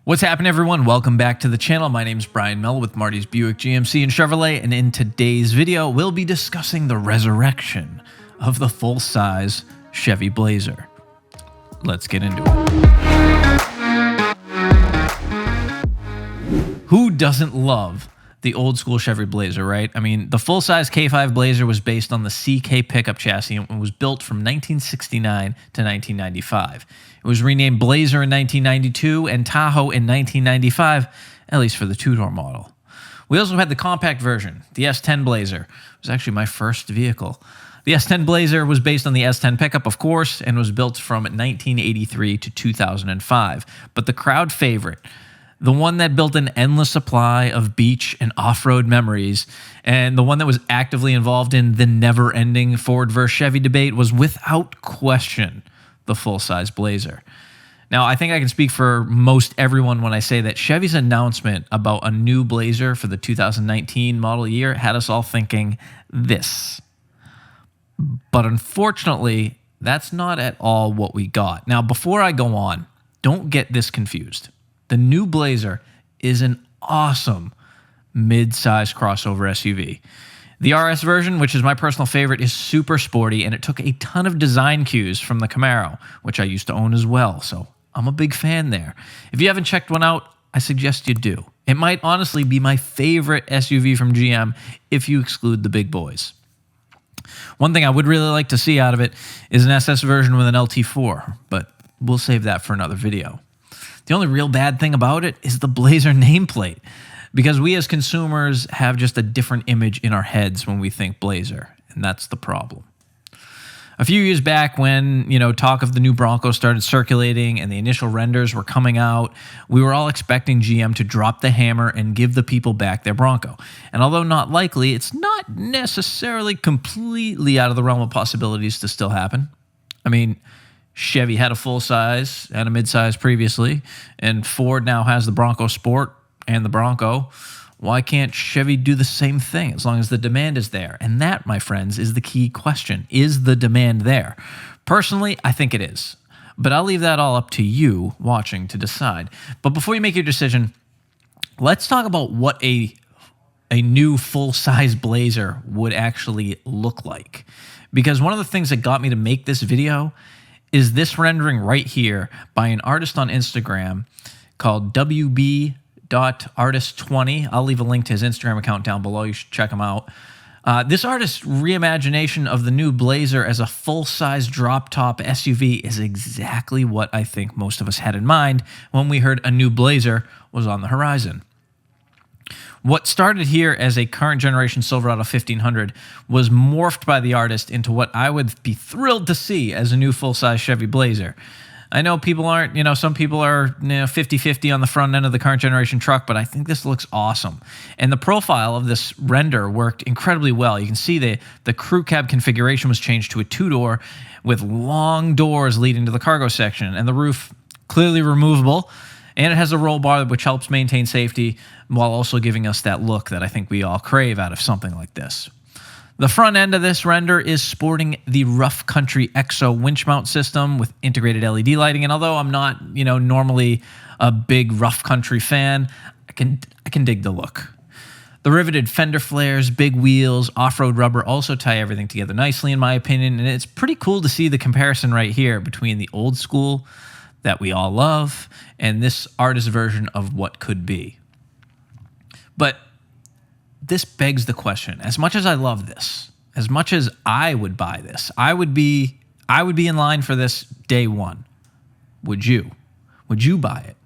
What's happening, everyone? Welcome back to the channel. My name is Brian Mell with Marty's Buick GMC and Chevrolet, and in today's video, we'll be discussing the resurrection of the full-size Chevy Blazer. Let's get into it. Who doesn't love the old school Chevy Blazer, right? I mean, the full-size K5 Blazer was based on the CK pickup chassis and was built from 1969 to 1995. It was renamed Blazer in 1992 and Tahoe in 1995, at least for the two-door model. We also had the compact version, the S10 Blazer. It was actually my first vehicle. The S10 Blazer was based on the S10 pickup, of course, and was built from 1983 to 2005. But the crowd favorite, the one that built an endless supply of beach and off-road memories, and the one that was actively involved in the never-ending Ford versus Chevy debate, was without question the full-size Blazer. Now, I think I can speak for most everyone when I say that Chevy's announcement about a new Blazer for the 2019 model year had us all thinking this. But unfortunately, that's not at all what we got. Now, before I go on, don't get this confused. The new Blazer is an awesome mid-size crossover SUV. The RS version, which is my personal favorite, is super sporty, and it took a ton of design cues from the Camaro, which I used to own as well, so I'm a big fan there. If you haven't checked one out, I suggest you do. It might honestly be my favorite SUV from GM if you exclude the big boys. One thing I would really like to see out of it is an SS version with an LT4, but we'll save that for another video. The only real bad thing about it is the Blazer nameplate, because we as consumers have just a different image in our heads when we think Blazer, and that's the problem. A few years back when, talk of the new Bronco started circulating and the initial renders were coming out, we were all expecting GM to drop the hammer and give the people back their Bronco. And although not likely, it's not necessarily completely out of the realm of possibilities to still happen. I mean, Chevy had a full-size and a mid-size previously, and Ford now has the Bronco Sport and the Bronco. Why can't Chevy do the same thing as long as the demand is there? And that, my friends, is the key question. Is the demand there? Personally, I think it is. But I'll leave that all up to you watching to decide. But before you make your decision, let's talk about what a new full-size Blazer would actually look like. Because one of the things that got me to make this video is this rendering right here by an artist on Instagram called WB.artist20. I'll leave a link to his Instagram account down below. You should check him out. This artist's reimagination of the new Blazer as a full-size drop-top SUV is exactly what I think most of us had in mind when we heard a new Blazer was on the horizon. What started here as a current generation Silverado 1500 was morphed by the artist into what I would be thrilled to see as a new full-size Chevy Blazer. I know people aren't, some people are 50-50 on the front end of the current generation truck, but I think this looks awesome. And the profile of this render worked incredibly well. You can see the crew cab configuration was changed to a two-door with long doors leading to the cargo section, and the roof clearly removable. And it has a roll bar which helps maintain safety while also giving us that look that I think we all crave out of something like this. The front end of this render is sporting the Rough Country EXO winch mount system with integrated LED lighting. And although I'm not, normally a big Rough Country fan, I can dig the look. The riveted fender flares, big wheels, off-road rubber also tie everything together nicely in my opinion. And it's pretty cool to see the comparison right here between the old school that we all love and this artist version of what could be. But this begs the question, as much as I love this, as much as I would buy this, I would be in line for this day one. Would you? Would you buy it?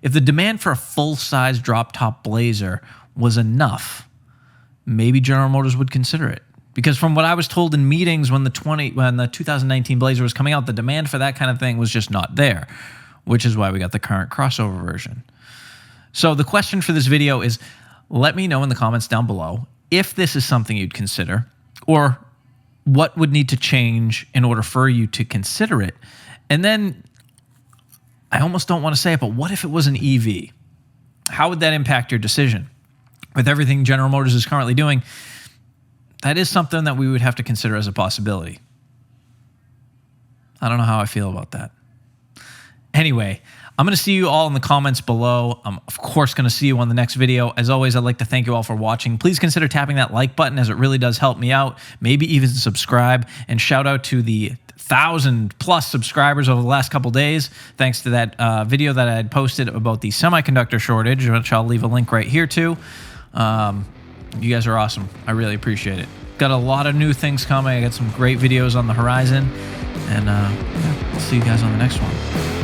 If the demand for a full-size drop-top Blazer was enough, maybe General Motors would consider it. Because from what I was told in meetings when the 2019 Blazer was coming out, the demand for that kind of thing was just not there, which is why we got the current crossover version. So the question for this video is, let me know in the comments down below if this is something you'd consider, or what would need to change in order for you to consider it. And then, I almost don't want to say it, but what if it was an EV? How would that impact your decision? With everything General Motors is currently doing, that is something that we would have to consider as a possibility. I don't know how I feel about that. Anyway, I'm going to see you all in the comments below. I'm, of course, going to see you on the next video. As always, I'd like to thank you all for watching. Please consider tapping that like button, as it really does help me out. Maybe even subscribe. And shout out to the 1,000+ subscribers over the last couple days, thanks to that video that I had posted about the semiconductor shortage, which I'll leave a link right here to. You guys are awesome. I really appreciate it. Got a lot of new things coming. I got some great videos on the horizon. And yeah, I'll see you guys on the next one.